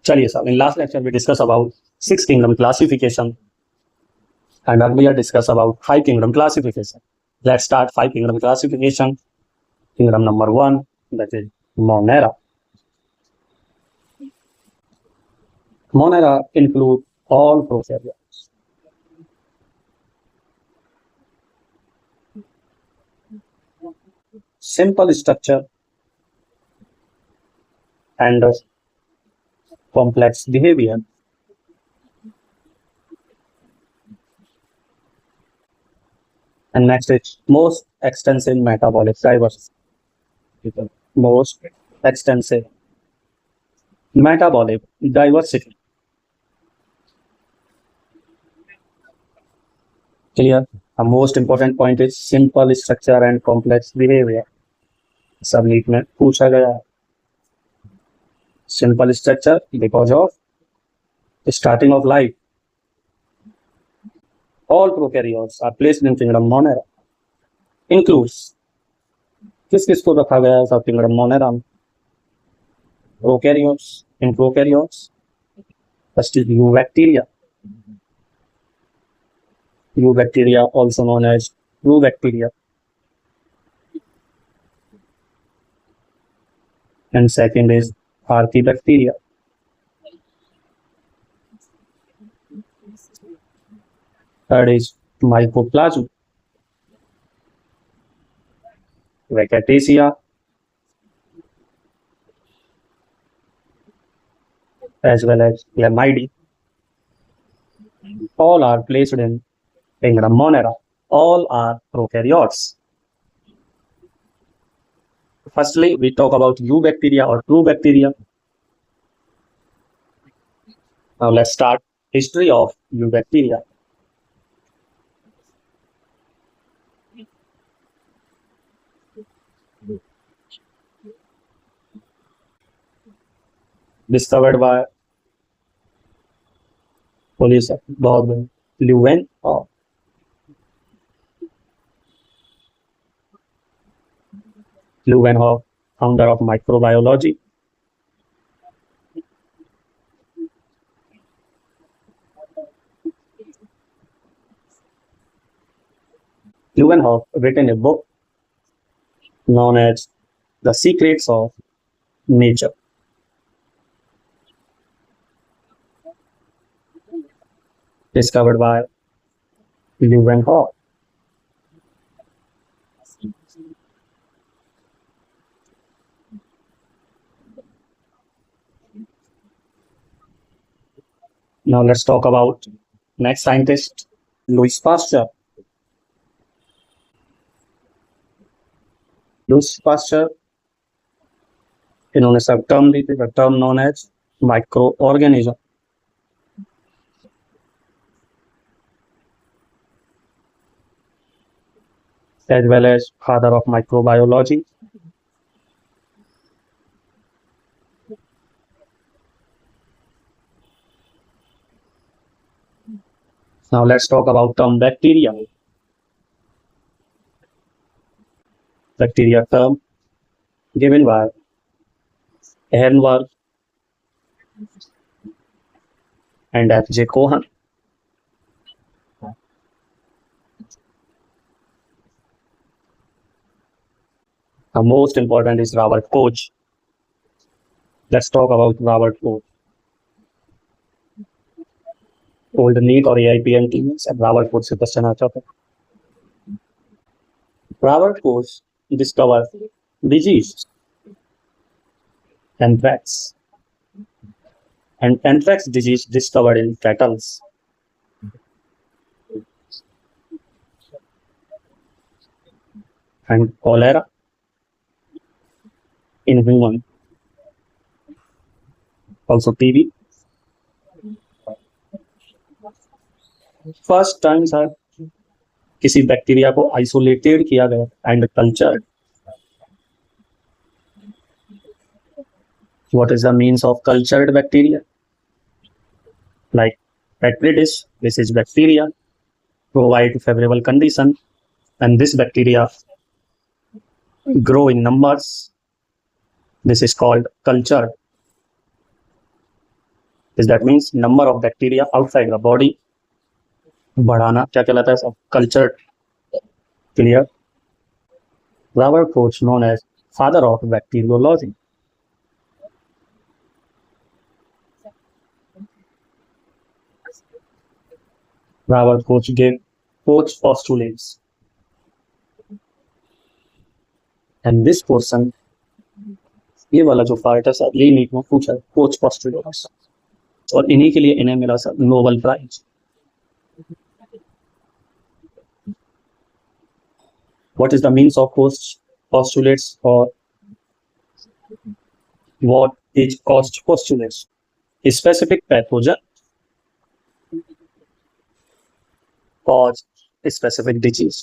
चलिए साहब, in last lecture we discussed about six kingdom classification and earlier discussed about five kingdom classification. Let's start five kingdom classification. Kingdom number one, that is Monera. Monera include all prokaryotes. Simple structure and complex behavior. And next is most extensive metabolic diversity. Most extensive metabolic diversity. Clear? The most important point is simple structure and complex behavior. सब NEET में पूछा गया है. Simple structure because of starting of life. All prokaryotes are placed in kingdom Monera. Includes किस किस को रखा गया है सब kingdom Monera में? Prokaryotes. In prokaryotes, first is eubacteria. Eubacteria, also known as true bacteria. And second is archaebacteria. Third is mycoplasma. Rickettsia, as well as Chlamydia. All are placed in kingdom Monera. All are prokaryotes. Firstly, we talk about eubacteria or true bacteria. Now let's start history of eubacteria. Discovered by police Bob Leeuwenhoek. Leeuwenhoek, founder of microbiology. Leeuwenhoek written a book known as The Secrets of Nature. Discovered by Leeuwenhoek. Now let's talk about next scientist, Louis Pasteur. Louis Pasteur, इन्होंने सब term दी थी, the term known as microorganism. As well as father of microbiology. Now let's talk about term bacteria. Bacteria term given by Ehrenberg and F.J. Cohen. The most important is Robert Koch. Let's talk about Robert Koch. Old NEET और AIPMT में सब Robert Koch से question आ जाता है. Robert Koch discovered disease, anthrax, and anthrax disease discovered in cattle, and cholera in human, also TB. First time sir किसी bacteria को isolated किया गया and cultured. What is the means of cultured bacteria? Like Petri dish, this is bacteria, provide favorable condition, and this bacteria grow in numbers. This is called culture. Is that means number of bacteria outside the body बढ़ाना क्या कहलाता है सब culture clear Robert Koch known as father of bacteriology Robert Koch gave Koch postulates and this portion ये वाला जो part है sir यही नीट में पूछा है कोच पोस्टुलेट्स और इन्हीं के लिए इन्हें मिला sir Nobel prize what is the means of Koch postulates or what is Koch postulates a specific pathogen cause a specific disease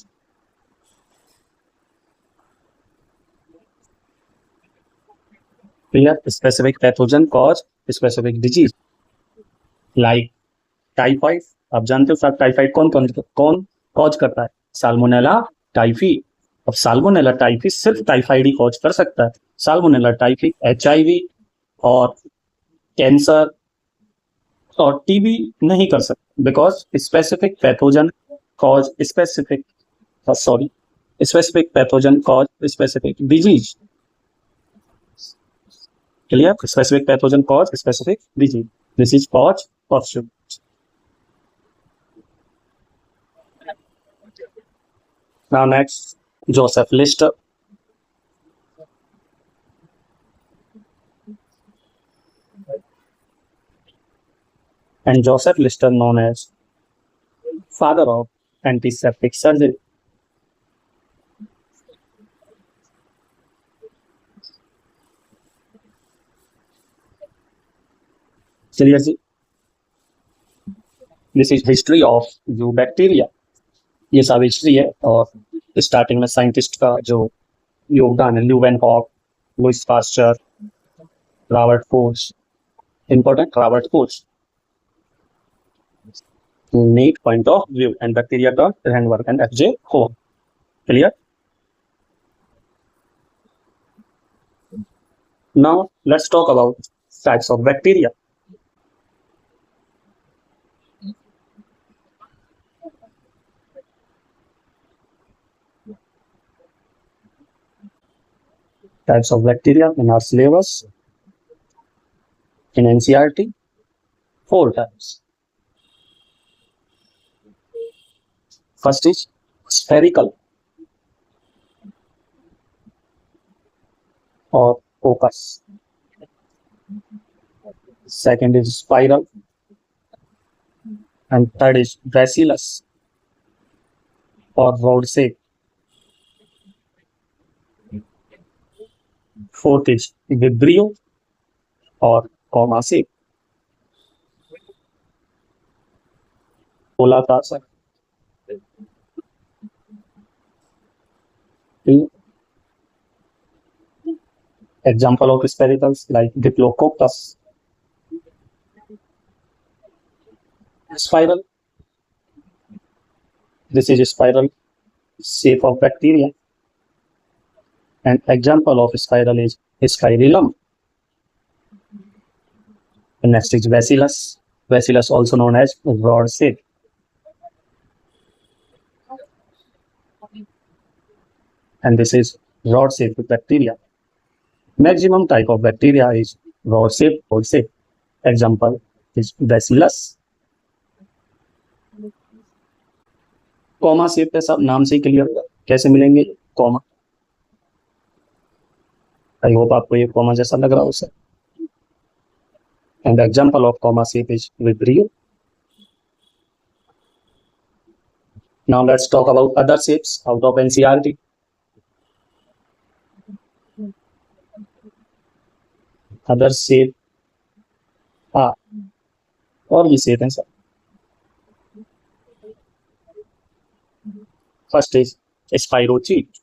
clear specific pathogen cause specific disease like typhoid आप जानते हो sir typhoid कौन cause करता है salmonella typhi अब salmonella typhi सिर्फ typhoid ही cause कर सकता है साल्मोनेला टाइफी एचआईवी और कैंसर और टीबी नहीं कर सकता because specific pathogen cause specific specific pathogen cause specific disease clear specific pathogen cause specific disease this is cause postulate now next Joseph Lister and Joseph Lister known as father of antiseptic surgery clear जी this is history of eubacteria ये सब history है और starting में scientist का जो योगदान है Leeuwenhoek Louis Pasteur Robert Koch important Robert Koch neat point of view and bacteria dot handwork and FJ Hoare clear now let's talk about types of bacteria types of bacteria in our syllabus in NCERT 4 types first is spherical or focus second is spiral and third is bacillus or rod shape fourth is vibrio or comma shape गोलाकार सा example of sphericals like Diplococcus spiral this is a spiral shape of bacteria an example of spiral is Scirillum and next is bacillus also known as rod shape and this is rod shaped bacteria maximum type of bacteria is rod shape example is bacillus comma shape है सब नाम से clear कैसे मिलेंगे comma I hope आपको ये comma जैसा लग रहा हो sir and example of comma shape is Vibrio now let's talk about other shapes out of NCERT other shape हाँ और भी शेप है sir first is spirochete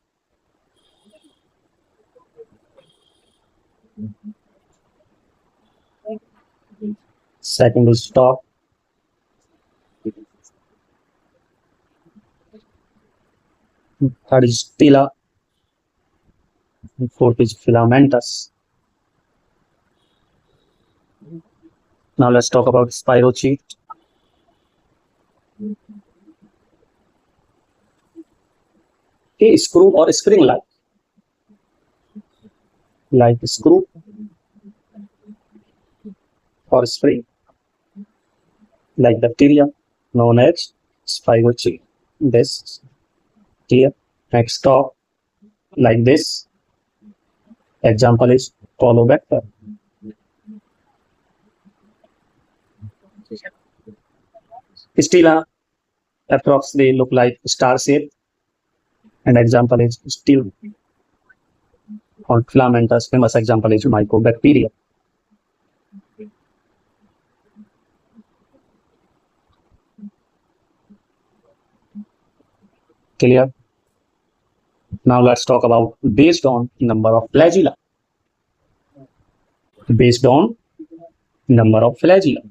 second is stalk third is stela fourth is filamentous Now let's talk about spirochete. A screw or spring like screw or spring, like bacteria known as spirochete. This clear. Next talk like this. Example is Colobacter. Stela approx they look like star shape, and example is steel. Or filamentous, famous example is Mycobacteria. Clear? Now let's talk about based on number of flagella. Based on number of flagella.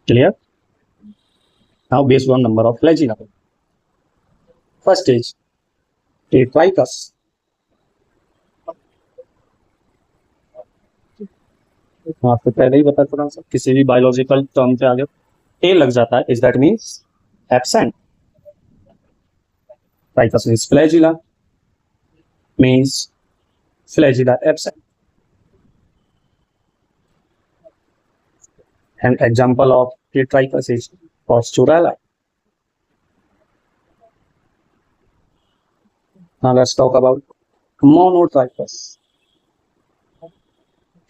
Clear? Now based on number of flagella. First is Tetricus. आपको पहले ही बता चुका हूं, किसी भी biological term के आगे ए लग जाता है, is that means absent. Tricus means flagella, means flagella absent. An example of Tetricus is Posturella. Now let's talk about Monotricus.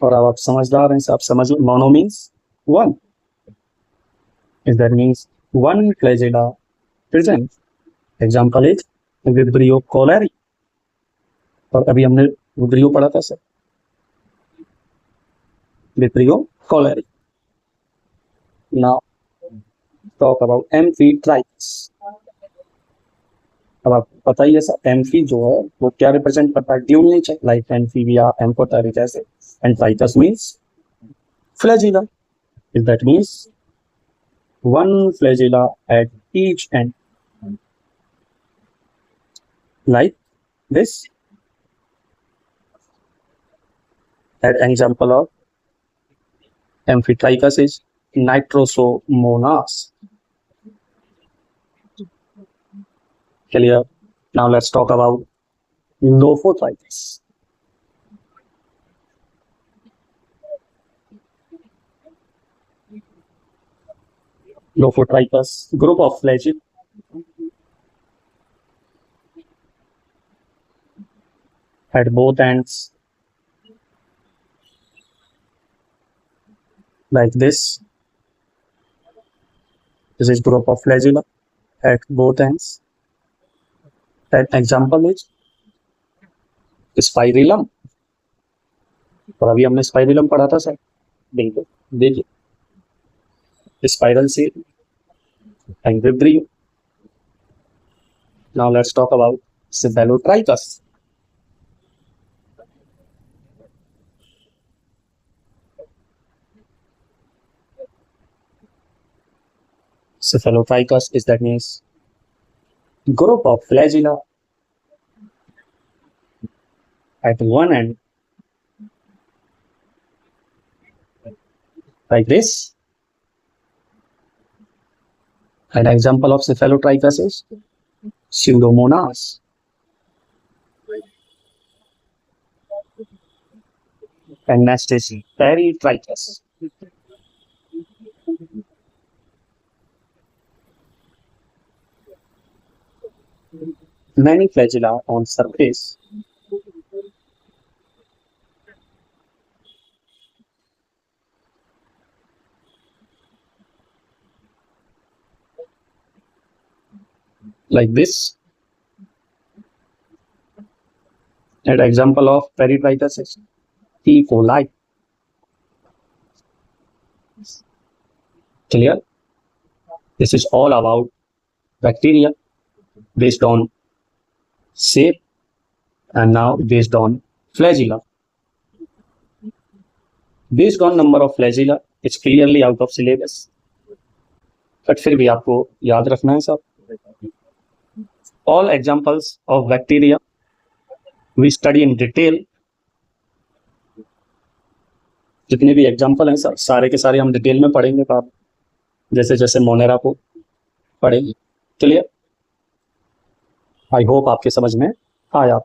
और अब आप समझदार हैं, आप समझ mono means one, is that means one flagella present. Example is Vibrio cholerae, और अभी हमने विब्रियो पढ़ा था sir, Vibrio cholerae. Now talk about amphitrichous. अब आपको पता ही है सर, एम्फी जो है वो क्या रिप्रेजेंट करता है, dual nature, like amphibia, amphoteric जैसे. And Tricus means flagella. That means one flagella at each end, like this. An example of Amphitricus is Nitrosomonas. Clear? Now let's talk about Lophotricus. Lophotricus, group of flagella at both ends, like this. This is group of flagella at both ends. An example is Spirillum. और अभी हमने spirillum पढ़ा था sir, देखिए spiral shape and vibrio. Now let's talk about Cephalotricus. Cephalotricus is that means group of flagella at one end, like this. An example of Cephalotricus is Pseudomonas. And next is Peritricus. Many flagella on surface. Like this. An example of Peritricus is E. coli. Clear? This is all about bacteria based on shape, and now based on flagella. Based on number of flagella, it's clearly out of syllabus, but फिर भी आपको याद रखना है सब. All examples of bacteria we study in detail जितने भी example हैं सर सारे के सारे हम डिटेल में पढ़ेंगे, तो आप जैसे जैसे मोनेरा को पढ़ेंगे। चलिए, आई होप आपके समझ में आया।